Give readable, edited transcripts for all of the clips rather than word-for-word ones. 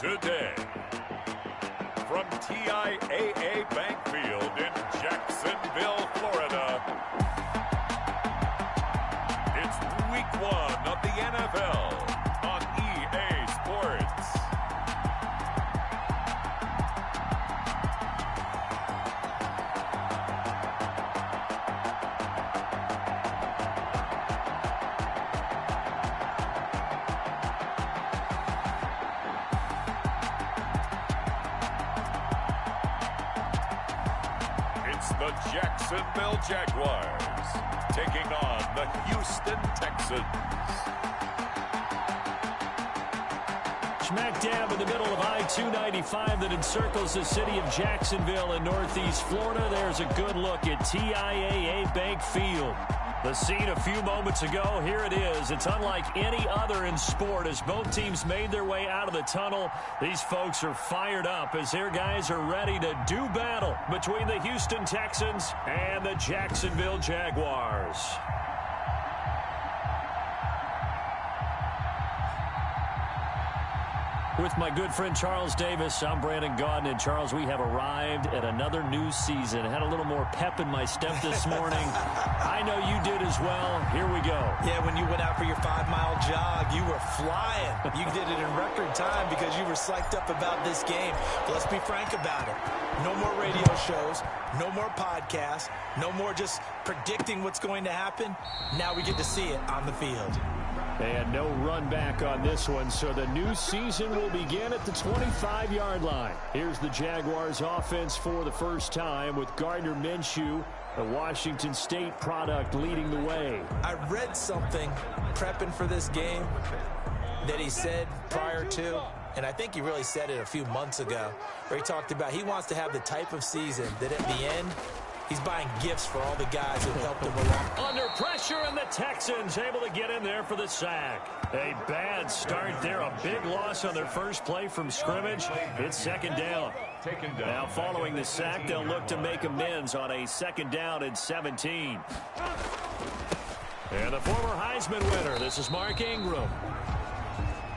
today. From TIAA Bank Field in Jacksonville, Florida, it's Week 1 of the NFL on EA Sports. The Jacksonville Jaguars taking on the Houston Texans. Smack dab in the middle of I-295 that encircles the city of Jacksonville in northeast Florida. There's a good look at TIAA Bank Field. The scene a few moments ago, here it is. It's unlike any other in sport as both teams made their way out of the tunnel. These folks are fired up as their guys are ready to do battle between the Houston Texans and the Jacksonville Jaguars. With my good friend Charles Davis, I'm Brandon Gaudin. And Charles, we have arrived at another new season. I had a little more pep in my step this morning. I know you did as well. Here we go. Yeah, when you went out for your 5-mile jog, you were flying. You did it in record time because you were psyched up about this game. But let's be frank about it. No more radio shows, no more podcasts, no more just predicting what's going to happen. Now we get to see it on the field. And no run back on this one, so the new season will begin at the 25-yard line. Here's the Jaguars offense for the first time with Gardner Minshew, the Washington State product, leading the way. I read something prepping for this game that he said prior to, and I think he really said it a few months ago, where he talked about he wants to have the type of season that at the end, he's buying gifts for all the guys who helped him along. Under pressure, and the Texans able to get in there for the sack. A bad start there. A big loss on their first play from scrimmage. It's second down. Now following the sack, they'll look to make amends on a second down and 17. And the former Heisman winner, this is Mark Ingram.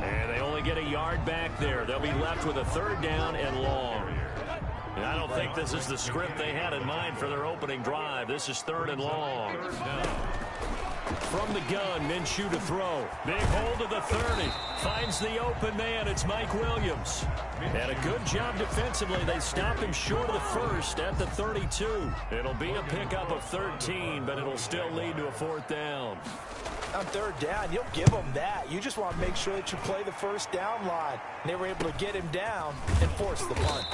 And they only get a yard back there. They'll be left with a third down and long. And I don't think this is the script they had in mind for their opening drive. This is third and long. From the gun, Minshew to throw. Big hold of the 30. Finds the open man. It's Mike Williams. And a good job defensively. They stop him short of the first at the 32. It'll be a pickup of 13, but it'll still lead to a fourth down. On third down, you'll give them that. You just want to make sure that you play the first down line. They were able to get him down and force the punt.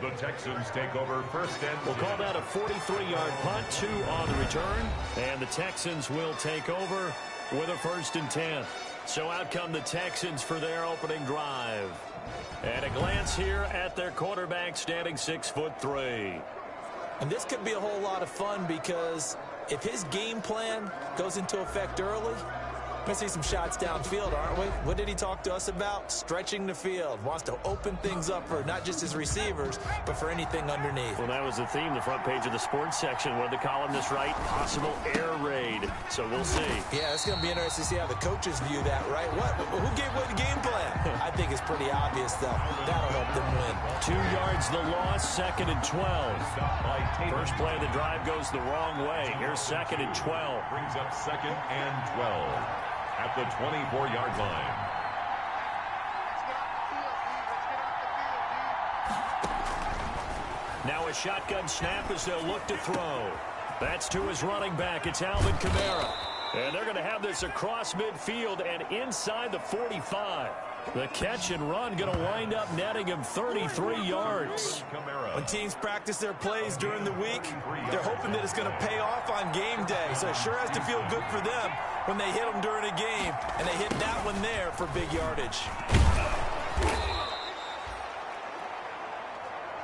The Texans take over first and 10. We'll call that a 43-yard punt, 2 on the return. And the Texans will take over with a first and 10. So out come the Texans for their opening drive. And a glance here at their quarterback standing 6'3". And this could be a whole lot of fun because if his game plan goes into effect early, we're going to see some shots downfield, aren't we? What did he talk to us about? Stretching the field. Wants to open things up for not just his receivers, but for anything underneath. Well, that was the theme, the front page of the sports section. What did the columnist write? Possible air raid. So we'll see. Yeah, it's going to be interesting to see how the coaches view that, right? Who gave away the game plan? I think it's pretty obvious, though. That'll help them win. 2 yards the loss, second and 12. First play of the drive goes the wrong way. Here's second and 12. Brings up second and 12 at the 24-yard line. Now a shotgun snap as they'll look to throw. That's to his running back. It's Alvin Kamara. And they're going to have this across midfield and inside the 45. The catch and run going to wind up netting him 33 yards. When teams practice their plays during the week, they're hoping that it's going to pay off on game day. So it sure has to feel good for them when they hit them during a game. And they hit that one there for big yardage.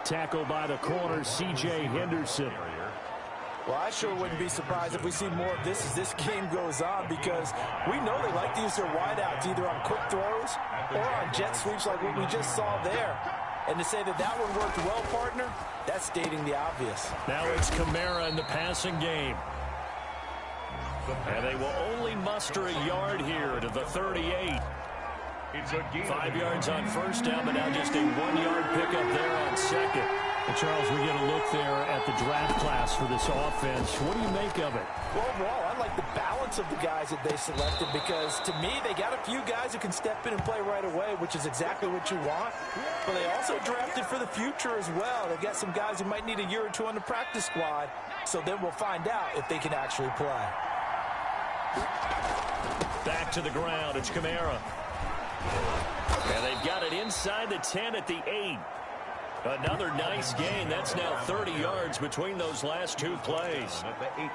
Tackle by the corner, C.J. Henderson. Well, I sure wouldn't be surprised if we see more of this as this game goes on because we know they like to use their wideouts either on quick throws or on jet sweeps like what we just saw there. And to say that that one worked well, partner, that's stating the obvious. Now it's Kamara in the passing game. And they will only muster a yard here to the 38. It's a gain. 5 yards on first down, but now just a 1-yard pickup there on second. And Charles, we get a look there at the draft class for this offense. What do you make of it? Well, overall, I like the balance of the guys that they selected because, to me, they got a few guys who can step in and play right away, which is exactly what you want. But they also drafted for the future as well. They've got some guys who might need a year or two on the practice squad, so then we'll find out if they can actually play. Back to the ground. It's Kamara. And they've got it inside the 10 at the 8. Another nice gain. That's now 30 yards between those last two plays.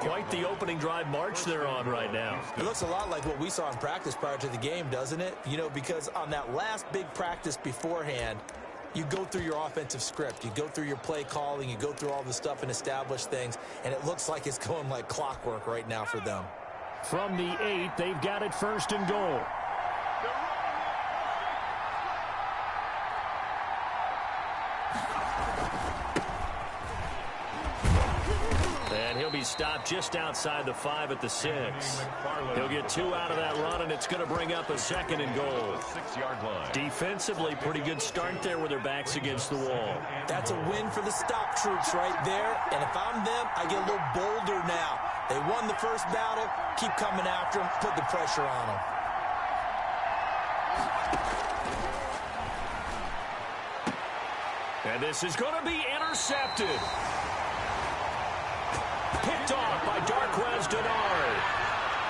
Quite the opening drive march they're on right now. It looks a lot like what we saw in practice prior to the game, doesn't it? You know, because on that last big practice beforehand, you go through your offensive script. You go through your play calling. You go through all the stuff and establish things. And it looks like it's going like clockwork right now for them. From the 8, they've got it 1st and goal. And he'll be stopped just outside the 5 at the 6. He'll get 2 out of that run, and it's going to bring up a 2nd and goal. 6-yard line. Defensively, pretty good start there with their backs against the wall. That's a win for the stop troops right there. And if I'm them, I get a little bolder now. They won the first battle. Keep coming after them. Put the pressure on them. And this is going to be intercepted. Picked off by Darquez Denard.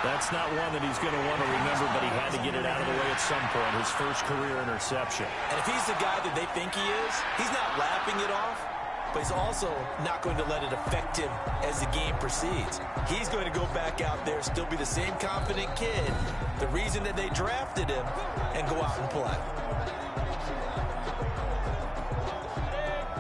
That's not one that he's going to want to remember, but he had to get it out of the way at some point. His first career interception. And if he's the guy that they think he is, he's not laughing it off, but he's also not going to let it affect him as the game proceeds. He's going to go back out there, still be the same confident kid, the reason that they drafted him, and go out and play.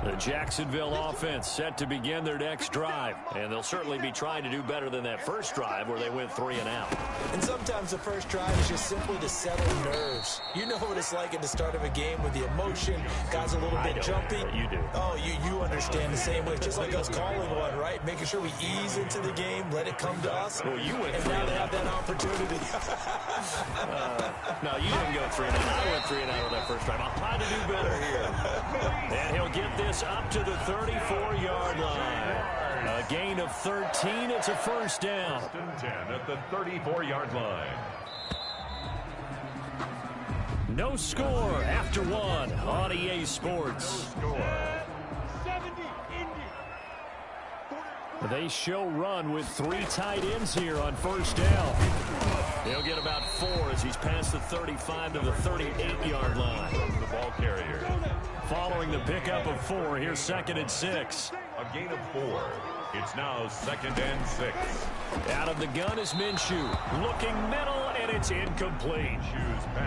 The Jacksonville offense set to begin their next drive. And they'll certainly be trying to do better than that first drive where they went 3 and out. And sometimes the first drive is just simply to settle nerves. You know what it's like at the start of a game with the emotion. Guys a little bit jumpy. You do. Oh, you understand the same way. It's just like us calling one, right? Making sure we ease into the game, let it come to us. Well, you went and 3 now and they out. have that opportunity. No, you didn't go 3 and out. I went 3 and out on that first drive. I'll try to do better here. And he'll get this up to the 34-yard line. A gain of 13. It's a first down. 10 at the 34-yard line. No score after 1 on EA Sports. They show run with 3 tight ends here on first down. He'll get about 4 as he's past the 35 to the 38-yard line. From the ball carrier. Following the pickup of 4, here's 2nd and 6. A gain of 4. It's now 2nd and 6. Out of the gun is Minshew. Looking middle, and it's incomplete.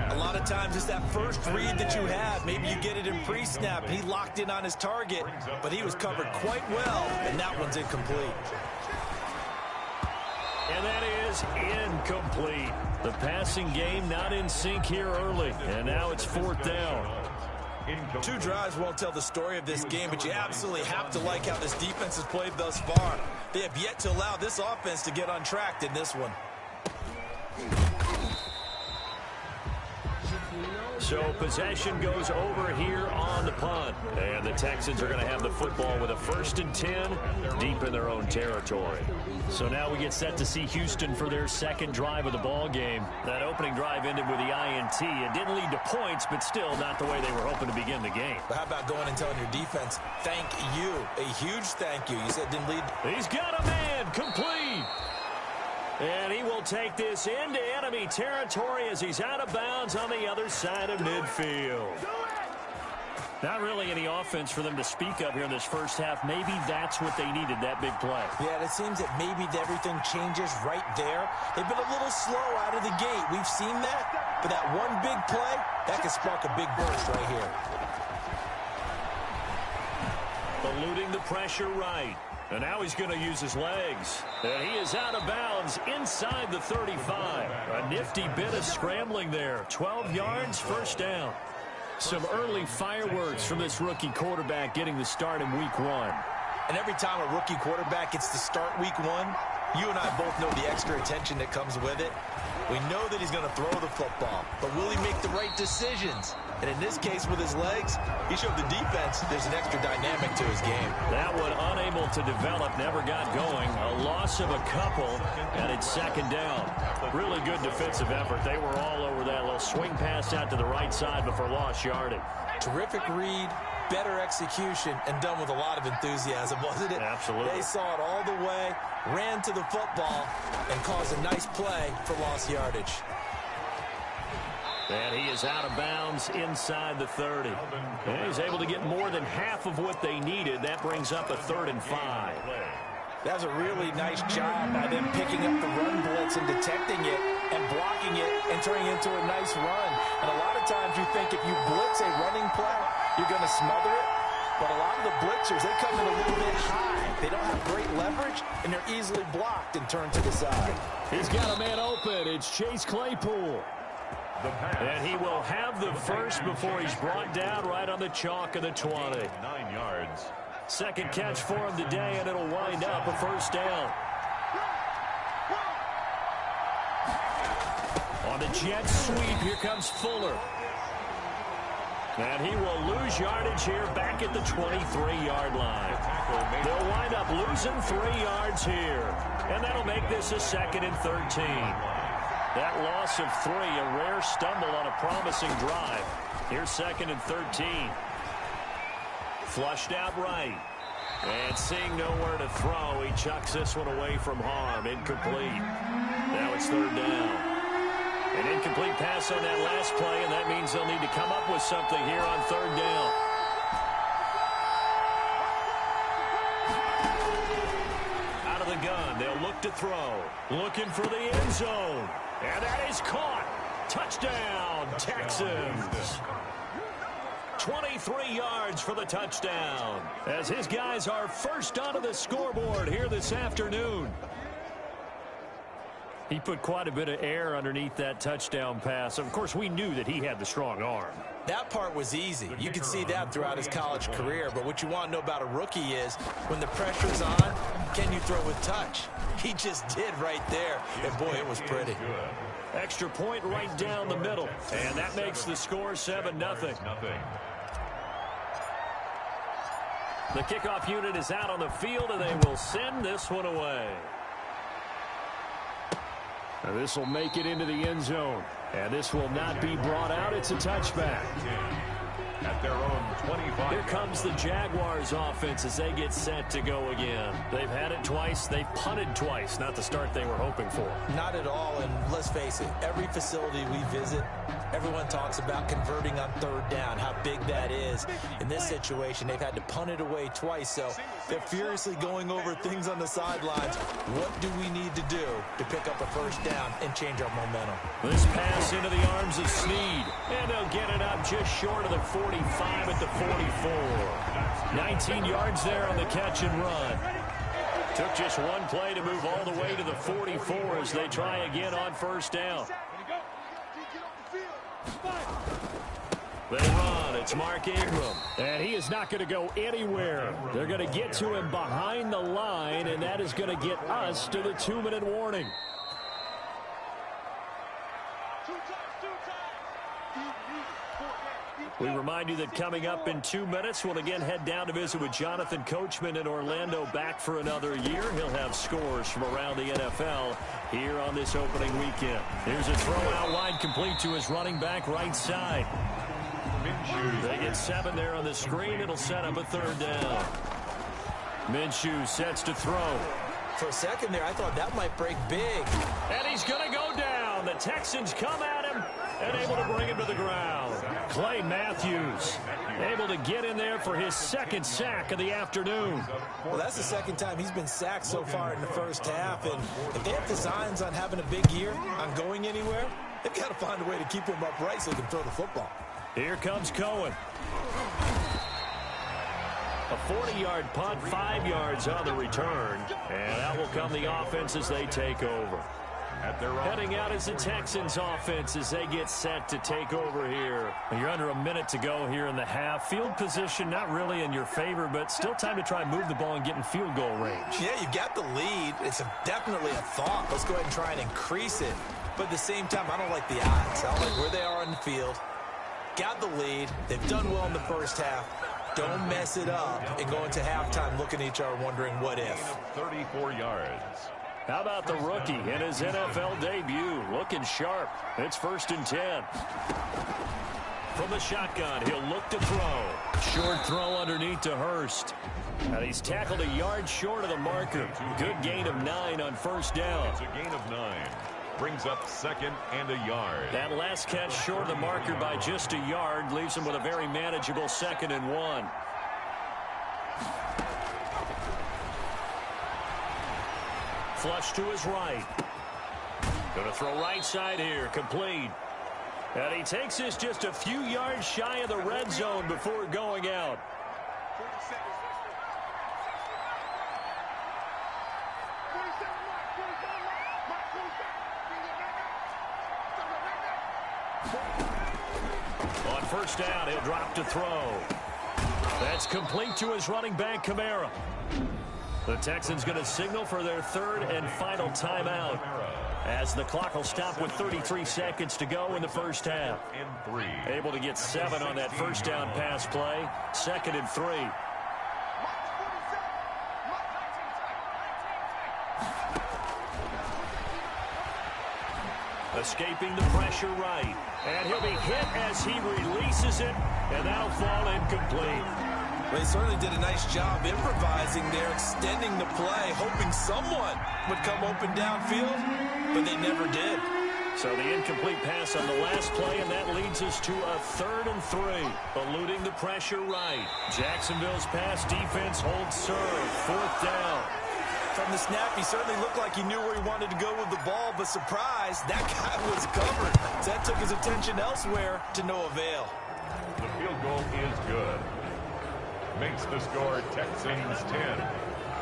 A lot of times it's that first read that you have. Maybe you get it in pre-snap, and he locked in on his target, but he was covered quite well, and that one's incomplete. And that is incomplete. The passing game not in sync here early, and now it's 4th down. 2 drives won't tell the story of this game, but you absolutely have to like how this defense has played thus far. They have yet to allow this offense to get untracked in this one. So possession goes over here on the punt. And the Texans are going to have the football with a 1st and 10 deep in their own territory. So now we get set to see Houston for their 2nd drive of the ball game. That opening drive ended with the INT. It didn't lead to points, but still not the way they were hoping to begin the game. But how about going and telling your defense, thank you, a huge thank you. You said it didn't lead. He's got a man, complete. And he will take this into enemy territory as he's out of bounds on the other side of midfield. Not really any offense for them to speak of here in this first half. Maybe that's what they needed, that big play. Yeah, it seems that maybe everything changes right there. They've been a little slow out of the gate. We've seen that. But that one big play, that can spark a big burst right here. Eluding the pressure right. And now he's going to use his legs. And he is out of bounds inside the 35. A nifty bit of scrambling there. 12 yards, first down. Some early fireworks from this rookie quarterback getting the start in week 1. And every time a rookie quarterback gets to start week 1, you and I both know the extra attention that comes with it. We know that he's going to throw the football, but will he make the right decisions? And in this case, with his legs, he showed the defense there's an extra dynamic to his game. That one unable to develop, never got going. A loss of a couple, and it's second down. Really good defensive effort. They were all over that little swing pass out to the right side before lost yardage. Terrific read, better execution, and done with a lot of enthusiasm, wasn't it? Absolutely. They saw it all the way, ran to the football, and caused a nice play for lost yardage. And he is out of bounds inside the 30. And he's able to get more than half of what they needed. That brings up a 3rd and 5. That was a really nice job by them picking up the run blitz and detecting it and blocking it and turning it into a nice run. And a lot of times you think if you blitz a running play, you're going to smother it. But a lot of the blitzers, they come in a little bit high. They don't have great leverage, and they're easily blocked and turned to the side. He's got a man open. It's Chase Claypool. And he will have the first before he's brought down right on the chalk of the 20. 9 yards. Second catch for him today, and it'll wind up a first down. On the jet sweep, here comes Fuller. And he will lose yardage here back at the 23-yard line. They'll wind up losing 3 yards here. And that'll make this a 2nd and 13. That loss of 3, a rare stumble on a promising drive. Here's 2nd and 13. Flushed out right. And seeing nowhere to throw, he chucks this one away from harm. Incomplete. Now it's 3rd down. An incomplete pass on that last play, and that means they'll need to come up with something here on 3rd down. Out of the gun, they'll look to throw. Looking for the end zone. And that is caught. Touchdown, Texans. 23 yards for the touchdown, as his guys are first onto the scoreboard here this afternoon. He put quite a bit of air underneath that touchdown pass. Of course, we knew that he had the strong arm. That part was easy. You could see that throughout his college career. But what you want to know about a rookie is when the pressure's on, can you throw with touch? He just did right there. And, boy, it was pretty. Extra point right down the middle. And that makes the score 7-0. The kickoff unit is out on the field, and they will send this one away. This will make it into the end zone. And this will not be brought out. It's a touchback. At their own 25. Here comes the Jaguars offense as they get set to go again. They've had it twice. They've punted twice. Not the start they were hoping for. Not at all. And let's face it, every facility we visit, everyone talks about converting on 3rd down, how big that is. In this situation, they've had to punt it away twice. So they're furiously going over things on the sidelines. What do we need to do to pick up a 1st down and change our momentum? This pass into the arms of Snead. And they'll get it up just short of the 45 at the 44. 19 yards there on the catch and run. Took just one play to move all the way to the 44 as they try again on 1st down. They run. It's Mark Ingram. And he is not going to go anywhere. They're going to get to him behind the line, and that is going to get us to the 2-minute warning. We remind you that coming up in 2 minutes, we'll again head down to visit with Jonathan Coachman in Orlando, back for another year. He'll have scores from around the NFL here on this opening weekend. Here's a throw out wide, complete to his running back right side. They get 7 there on the screen. It'll set up a 3rd down. Minshew sets to throw. For a second there, I thought that might break big. And he's going to go down. The Texans come at him and able to bring him to the ground. Clay Matthews able to get in there for his 2nd sack of the afternoon. Well, that's the 2nd time he's been sacked so far in the 1st half. And if they have designs on having a big year, on going anywhere, they've got to find a way to keep him upright so he can throw the football. Here comes Cohen. A 40-yard punt, 5 yards on the return. And out will come the offense as they take over. Heading out is the Texans offense as they get set to take over here. You're under a minute to go here in the half. Field position not really in your favor, but still time to try and move the ball and get in field goal range. Yeah, you got the lead. It's definitely a thought. Let's go ahead and try and increase it. but at the same time, I don't like the odds. I like where they are on the field. Got the lead. They've done well in the first half. Don't mess it up and go into halftime looking at each other wondering what if. 34 yards. How about the rookie in his NFL debut? Looking sharp. It's 1st and 10. From the shotgun, he'll look to throw. Short throw underneath to Hurst. And he's tackled a yard short of the marker. Good gain of 9 on 1st down. It's a gain of 9. Brings up 2nd and a yard. That last catch short of the marker by just a yard leaves him with a very manageable 2nd and 1. Flush to his right. Going to throw right side here. Complete. And he takes this just a few yards shy of the red zone before going out. On 1st down, he'll drop to throw. That's complete to his running back, Kamara. The Texans going to signal for their 3rd and final timeout as the clock will stop with 33 seconds to go in the first half. Able to get 7 on that 1st down pass play. 2nd and 3. Escaping the pressure right. And he'll be hit as he releases it, and that'll fall incomplete. They certainly did a nice job improvising there, extending the play, hoping someone would come open downfield, but they never did. So the incomplete pass on the last play, and that leads us to a 3rd and 3. Eluding the pressure right. Jacksonville's pass defense holds serve. 4th down. From the snap, he certainly looked like he knew where he wanted to go with the ball, but surprise, that guy was covered. So that took his attention elsewhere to no avail. The field goal is good. Makes the score Texans 10.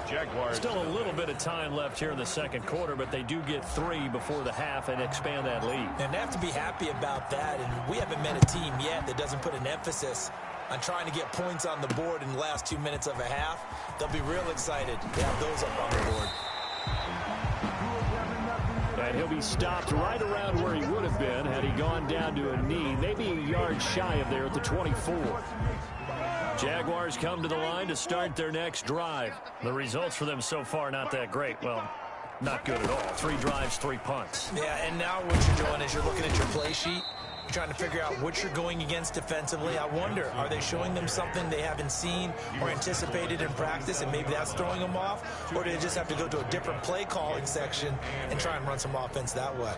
Jaguars. Still a little bit of time left here in the 2nd quarter, but they do get 3 before the half and expand that lead. And they have to be happy about that. And we haven't met a team yet that doesn't put an emphasis on trying to get points on the board in the last 2 minutes of a half. They'll be real excited to have those up on the board. And he'll be stopped right around where he would have been had he gone down to a knee, maybe a yard shy of there at the 24. Jaguars come to the line to start their next drive. The results for them so far not that great. Well, not good at all. 3 drives, 3 punts. Yeah, and now what you're doing is you're looking at your play sheet. You're trying to figure out what you're going against defensively. I wonder, are they showing them something they haven't seen or anticipated in practice, and maybe that's throwing them off? Or do they just have to go to a different play calling section and try and run some offense that way?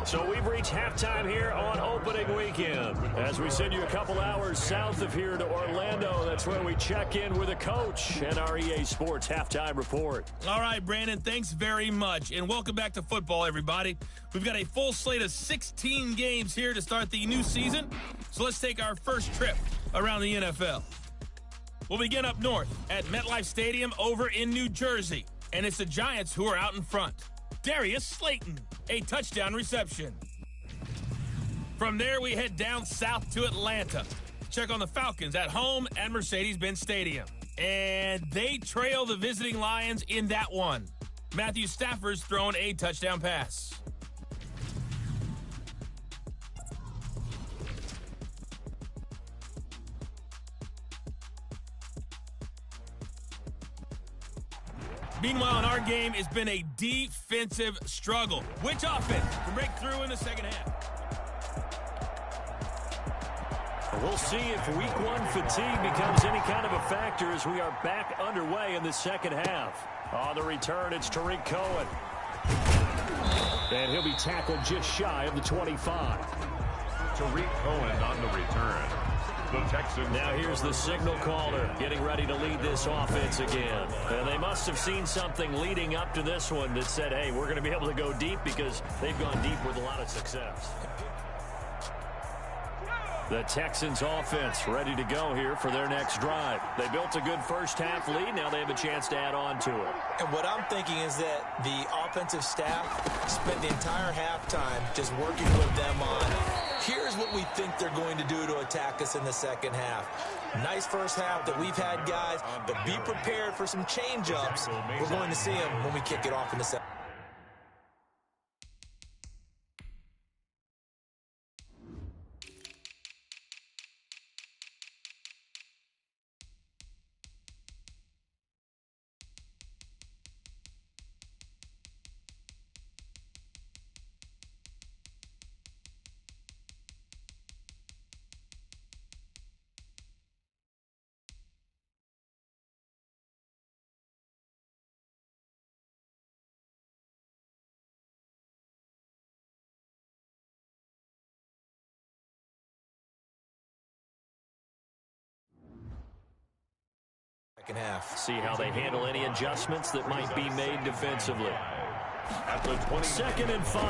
So we've reached halftime here on opening weekend. As we send you a couple hours south of here to Orlando, that's where we check in with a coach and our EA Sports halftime report. All right, Brandon, thanks very much. And welcome back to football, everybody. We've got a full slate of 16 games here to start the new season. So let's take our first trip around the NFL. We'll begin up north at MetLife Stadium over in New Jersey. And it's the Giants who are out in front. Darius Slayton, a touchdown reception. From there, we head down south to Atlanta. Check on the Falcons at home at Mercedes-Benz Stadium. And they trail the visiting Lions in that one. Matthew Stafford's thrown a touchdown pass. Meanwhile, in our game, it's been a defensive struggle. Which offense can break through in the second half? We'll see if week 1 fatigue becomes any kind of a factor as we are back underway in the second half. On the return, it's Tariq Cohen. And he'll be tackled just shy of the 25. Tariq Cohen on the return. The Texans. Now here's the signal caller getting ready to lead this offense again. And they must have seen something leading up to this one that said, hey, we're going to be able to go deep because they've gone deep with a lot of success. The Texans offense ready to go here for their next drive. They built a good first-half lead. Now they have a chance to add on to it. And what I'm thinking is that the offensive staff spent the entire halftime just working with them on, here's what we think they're going to do to attack us in the second half. Nice first half that we've had, guys, but be prepared for some change-ups. We're going to see them when we kick it off in the second. Half. See how they handle any adjustments that might be made defensively. At the 2nd and 5.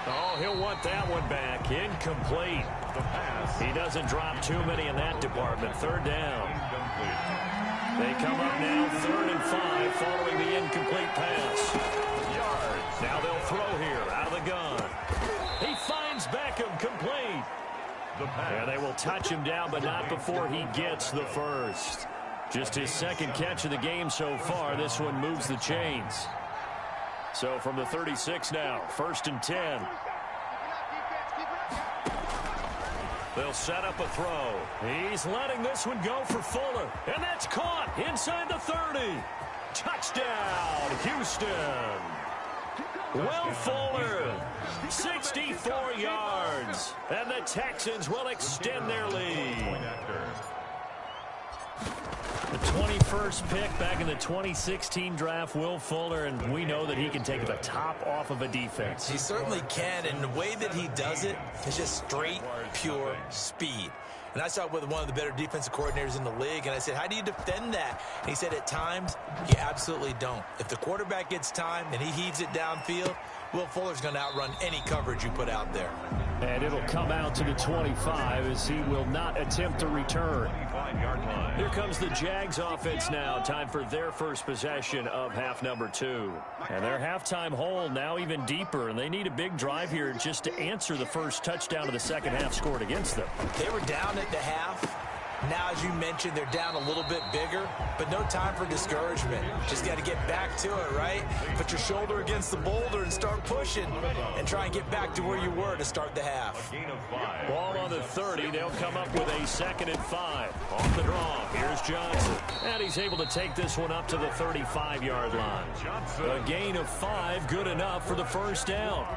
Oh, he'll want that one back. Incomplete. The pass. He doesn't drop too many in that department. 3rd down. They come up now 3rd and 5 following the incomplete pass. Yards. Now they'll throw here out of the gun. He finds Beckham complete. And they will touch him down, but not before he gets the first. Just his 2nd catch of the game so far. This one moves the chains. So from the 36 now, 1st and 10. They'll set up a throw. He's letting this one go for Fuller. And that's caught inside the 30. Touchdown, Houston. Will Fuller, 64 yards, and the Texans will extend their lead. The 21st pick back in the 2016 draft, Will Fuller, and we know that he can take the top off of a defense. He certainly can, and the way that he does it is just straight, pure speed. And I saw it with one of the better defensive coordinators in the league, and I said, how do you defend that? And he said, at times, you absolutely don't. If the quarterback gets time and he heaves it downfield, Will Fuller's going to outrun any coverage you put out there. And it'll come out to the 25 as he will not attempt to return. Here comes the Jags offense now. Time for their first possession of half number 2. And their halftime hole now even deeper, and they need a big drive here just to answer the first touchdown of the second half scored against them. They were down at the half. Now, as you mentioned, they're down a little bit bigger, but no time for discouragement. Just got to get back to it, right? Put your shoulder against the boulder and start pushing and try and get back to where you were to start the half. Ball on the 30. They'll come up with a 2nd and 5. Off the draw. Here's Johnson. And he's able to take this one up to the 35-yard line. A gain of 5, good enough for the first down.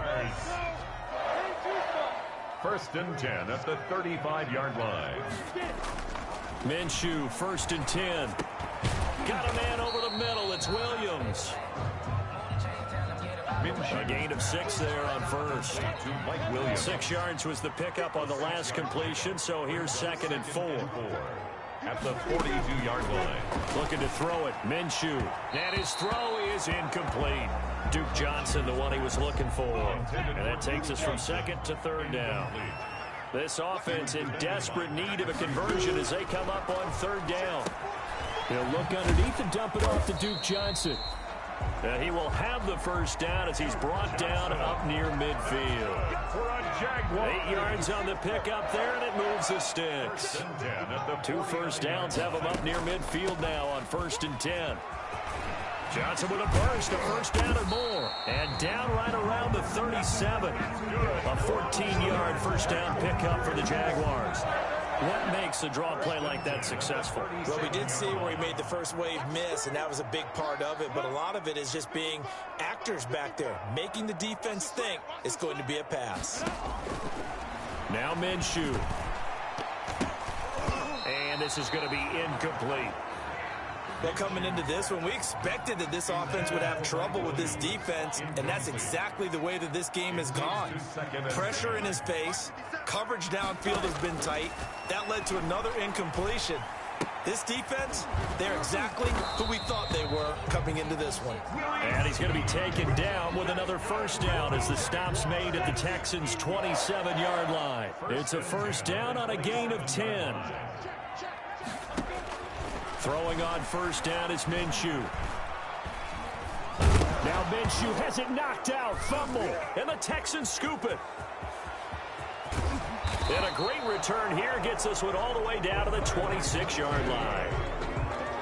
1st and 10 at the 35-yard line. Minshew, 1st and 10. Got a man over the middle. It's Williams. A gain of 6 there on first. 6 yards was the pickup on the last completion, so here's 2nd and 4. At the 42-yard line. Looking to throw it. Minshew. And his throw is incomplete. Duke Johnson, the one he was looking for. And that takes us from 2nd to 3rd down. This offense in desperate need of a conversion as they come up on 3rd down. He'll look underneath and dump it off to Duke Johnson. And he will have the first down as he's brought down up near midfield. For a Jaguar. 8 yards on the pickup there, and it moves the sticks. 2 first downs have him up near midfield now on 1st and 10. Johnson with a burst, a first down or more. And down right around the 37. A 14-yard first down pickup for the Jaguars. What makes a draw play like that successful? Well, we did see where he made the first wave miss, and that was a big part of it. But a lot of it is just being actors back there, making the defense think it's going to be a pass. Now Minshew. And this is going to be incomplete. Well, coming into this one, we expected that this offense would have trouble with this defense, and that's exactly the way that this game has gone. Pressure in his face, coverage downfield has been tight. That led to another incompletion. This defense, they're exactly who we thought they were coming into this one. And he's going to be taken down with another first down as the stop's made at the Texans' 27-yard line. It's a first down on a gain of 10. Throwing on first down is Minshew. Now Minshew has it knocked out. Fumble. And the Texans scoop it. And a great return here gets this one all the way down to the 26-yard line.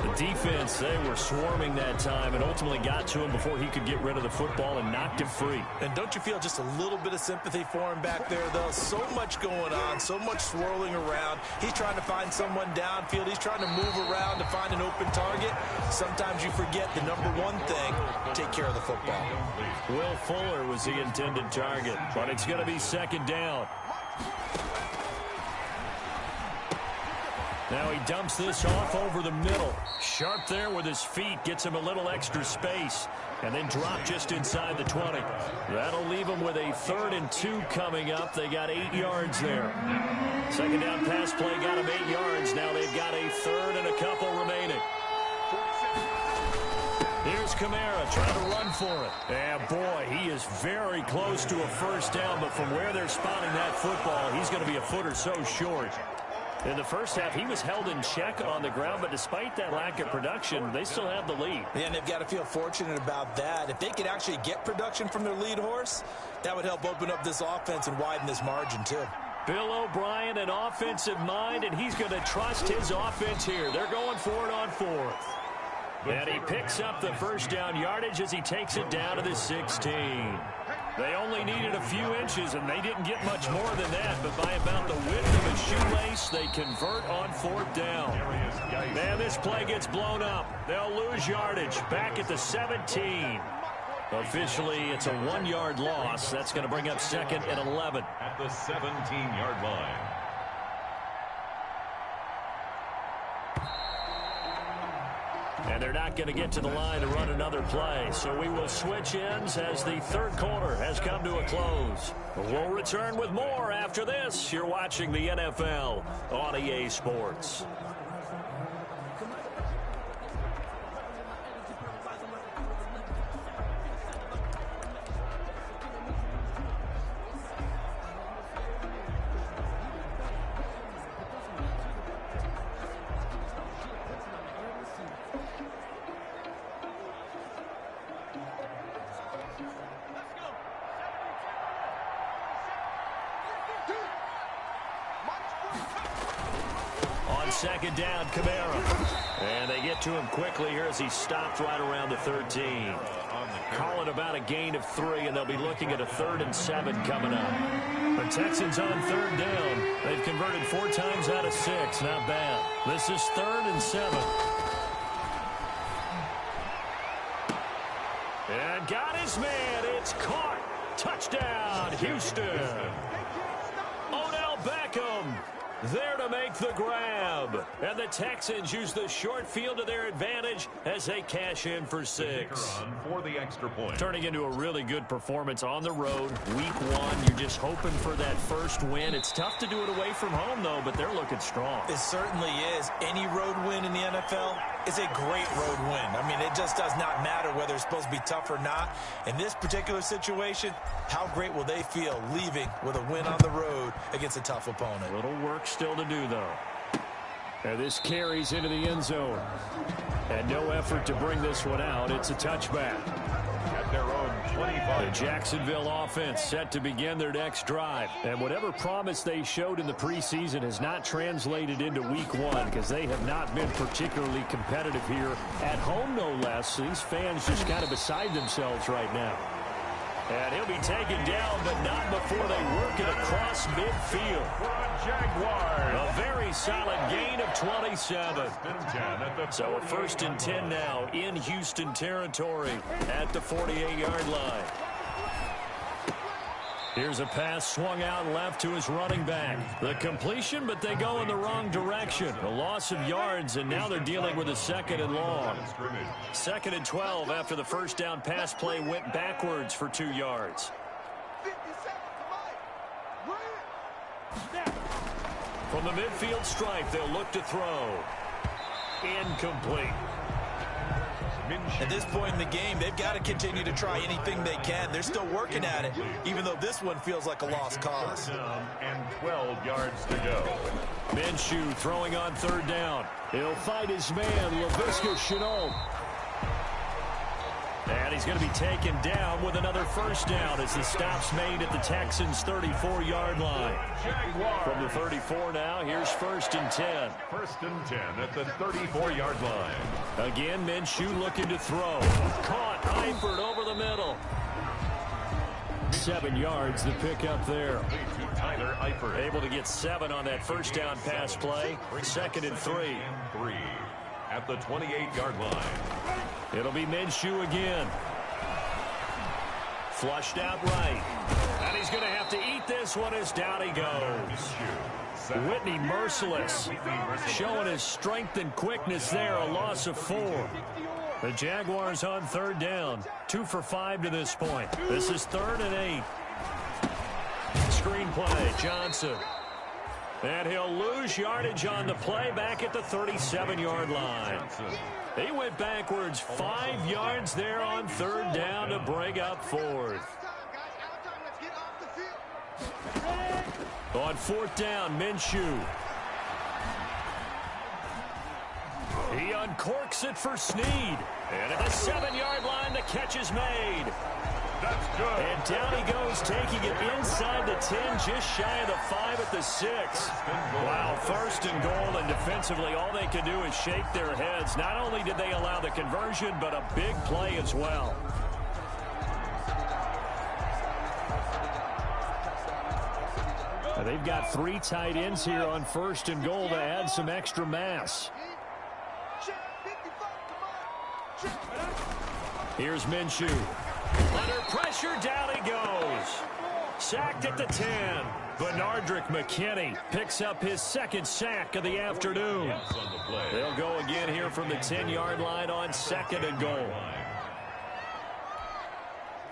The defense, they were swarming that time and ultimately got to him before he could get rid of the football and knocked it free. And don't you feel just a little bit of sympathy for him back there, though? So much going on, so much swirling around. He's trying to find someone downfield. He's trying to move around to find an open target. Sometimes you forget the number one thing, take care of the football. Will Fuller was the intended target, but it's going to be second down. Now he dumps this off over the middle. Sharp there with his feet. Gets him a little extra space. And then drop just inside the 20. That'll leave him with a 3rd and 2 coming up. They got 8 yards there. Second down pass play got him 8 yards. Now they've got a 3rd and a couple remaining. Here's Kamara trying to run for it. And boy, he is very close to a first down. But from where they're spotting that football, he's going to be a foot or so short. In the first half, he was held in check on the ground, but despite that lack of production, they still have the lead. Yeah, and they've got to feel fortunate about that. If they could actually get production from their lead horse, that would help open up this offense and widen this margin, too. Bill O'Brien, an offensive mind, and he's going to trust his offense here. They're going for it on 4th. And he picks up the first down yardage as he takes it down to the 16. They only needed a few inches, and they didn't get much more than that. But by about the width of a shoelace, they convert on 4th down. And this play gets blown up. They'll lose yardage back at the 17. Officially, it's a 1-yard loss. That's going to bring up 2nd and 11. At the 17-yard line. And they're not going to get to the line to run another play. So we will switch ends as the 3rd quarter has come to a close. We'll return with more after this. You're watching the NFL on EA Sports. Second down, Kamara. And they get to him quickly here as he stopped right around the 13. Call it about a gain of 3, and they'll be looking at a 3rd and 7 coming up. The Texans on 3rd down. They've converted 4 times out of 6. Not bad. This is 3rd and 7. And got his man. It's caught. Touchdown, Houston. Odell Beckham there to make the grab. And the Texans use the short field to their advantage as they cash in for 6. For the extra point. Turning into a really good performance on the road. Week 1, you're just hoping for that first win. It's tough to do it away from home, though, but they're looking strong. It certainly is. Any road win in the NFL is a great road win. I mean, it just does not matter whether it's supposed to be tough or not. In this particular situation, how great will they feel leaving with a win on the road against a tough opponent? A little work still to do, though. And this carries into the end zone. And no effort to bring this one out. It's a touchback. At their own 25. The Jacksonville offense set to begin their next drive. And whatever promise they showed in the preseason has not translated into week 1 because they have not been particularly competitive here at home, no less. So these fans just kind of beside themselves right now. And he'll be taken down, but not before they work it across midfield. Jaguars. A very solid gain of 27. So a 1st and 10 now in Houston territory at the 48-yard line. Here's a pass swung out left to his running back. The completion, but they go in the wrong direction. A loss of yards, and now they're dealing with a 2nd and long. 2nd and 12 after the first down pass play went backwards for 2 yards. From the midfield stripe, they'll look to throw. incomplete. At this point in the game, they've got to continue to try anything they can. They're still working at it, even though this one feels like a lost cause. And 12 yards to go. Minshew throwing on third down. He'll fight his man, Laviska Shenault. And he's going to be taken down with another first down as the stop's made at the Texans' 34-yard line. From the 34 now, here's 1st and 10. 1st and 10 at the 34-yard line. Again, Minshew looking to throw. Caught, Eifert over the middle. 7 yards to pick up there. Tyler Eifert. Able to get 7 on that first down pass play. 2nd and 3. At the 28-yard line. It'll be Minshew again. Flushed out right. And he's going to have to eat this one as down he goes. Whitney merciless. Showing his strength and quickness there. A loss of 4. The Jaguars on third down. 2 for 5 to this point. This is 3rd and 8. Screen play. Johnson. And he'll lose yardage on the play back at the 37-yard line. He went backwards 5 yards there on third down to bring up 4th. On 4th down, Minshew. He uncorks it for Snead. And at the 7-yard line, the catch is made. That's good. And down he goes, taking it inside the 10, just shy of the 5 at the 6. Wow, 1st and goal, and defensively, all they can do is shake their heads. Not only did they allow the conversion, but a big play as well. And they've got 3 tight ends here on 1st and goal to add some extra mass. Here's Minshew. Under pressure, down he goes. Sacked at the 10. Benardrick McKinney picks up his 2nd sack of the afternoon. They'll go again here from the 10-yard line on 2nd and goal.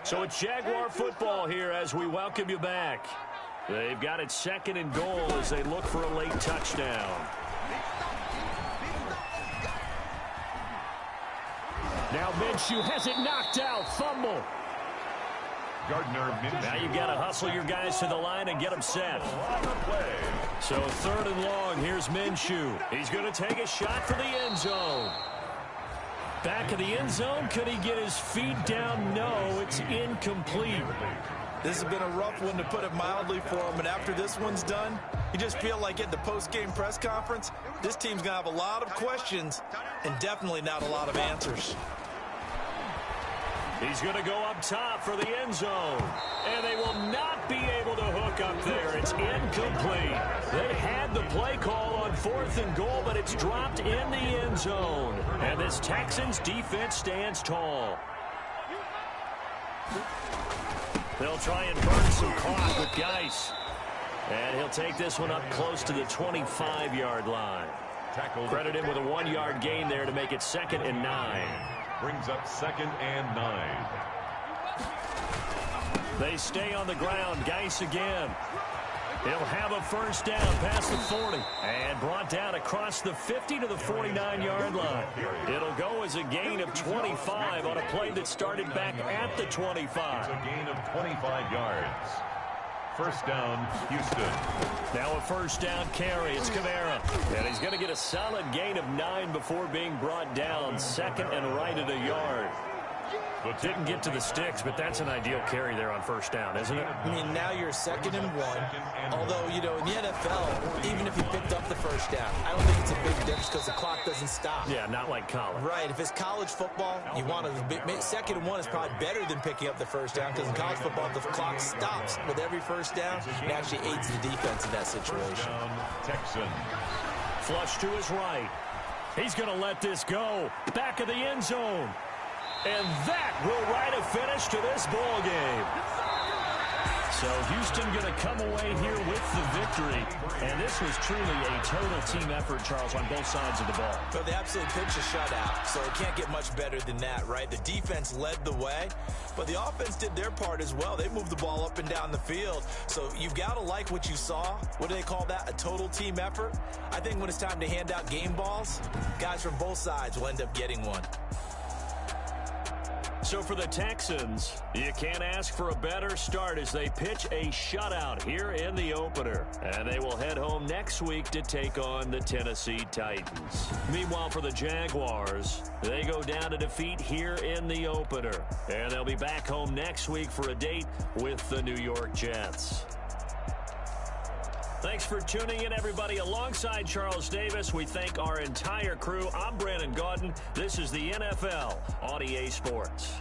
So it's Jaguar football here as we welcome you back. They've got it 2nd and goal as they look for a late touchdown. Now Minshew has it knocked out. Fumble. Gardner Minshew. Now you've got to hustle your guys to the line and get them set. So 3rd and long. Here's Minshew. He's going to take a shot for the end zone. Back of the end zone. Could he get his feet down? No, it's incomplete. This has been a rough one, to put it mildly, for him. And after this one's done, you just feel like at the post-game press conference, this team's going to have a lot of questions and definitely not a lot of answers. He's going to go up top for the end zone. And they will not be able to hook up there. It's incomplete. They had the play call on 4th and goal, but it's dropped in the end zone. And this Texans defense stands tall. They'll try and burn some clock with Geis. And he'll take this one up close to the 25-yard line. Credit him with a 1-yard gain there to make it 2nd and 9. Brings up 2nd and 9. They stay on the ground. Geis again. He'll have a first down past the 40. And brought down across the 50 to the 49-yard line. It'll go as a gain of 25 on a play that started back at the 25. It's a gain of 25 yards. First down, Houston. Now a first down carry. It's Kamara. And he's going to get a solid gain of 9 before being brought down. 2nd and right at a yard. Didn't get to the sticks, but that's an ideal carry there on first down, isn't it? I mean, now you're 2nd and 1. Although, you know, in the NFL, even if you picked up the first down, I don't think it's a big difference because the clock doesn't stop. Yeah, not like college. Right. If it's college football, you want to 2nd and 1 is probably better than picking up the first down, because in college football, the clock stops with every first down. It actually aids the defense in that situation. Texan. Flush to his right. He's going to let this go. Back of the end zone. And that will write a finish to this ball game. So Houston going to come away here with the victory. And this was truly a total team effort, Charles, on both sides of the ball. But they absolutely pitched a shutout, so it can't get much better than that, right? The defense led the way, but the offense did their part as well. They moved the ball up and down the field. So you've got to like what you saw. What do they call that? A total team effort? I think when it's time to hand out game balls, guys from both sides will end up getting one. So for the Texans, you can't ask for a better start as they pitch a shutout here in the opener. And they will head home next week to take on the Tennessee Titans. Meanwhile, for the Jaguars, they go down to defeat here in the opener. And they'll be back home next week for a date with the New York Jets. Thanks for tuning in, everybody. Alongside Charles Davis, we thank our entire crew. I'm Brandon Gaudin. This is the NFL on EA Sports.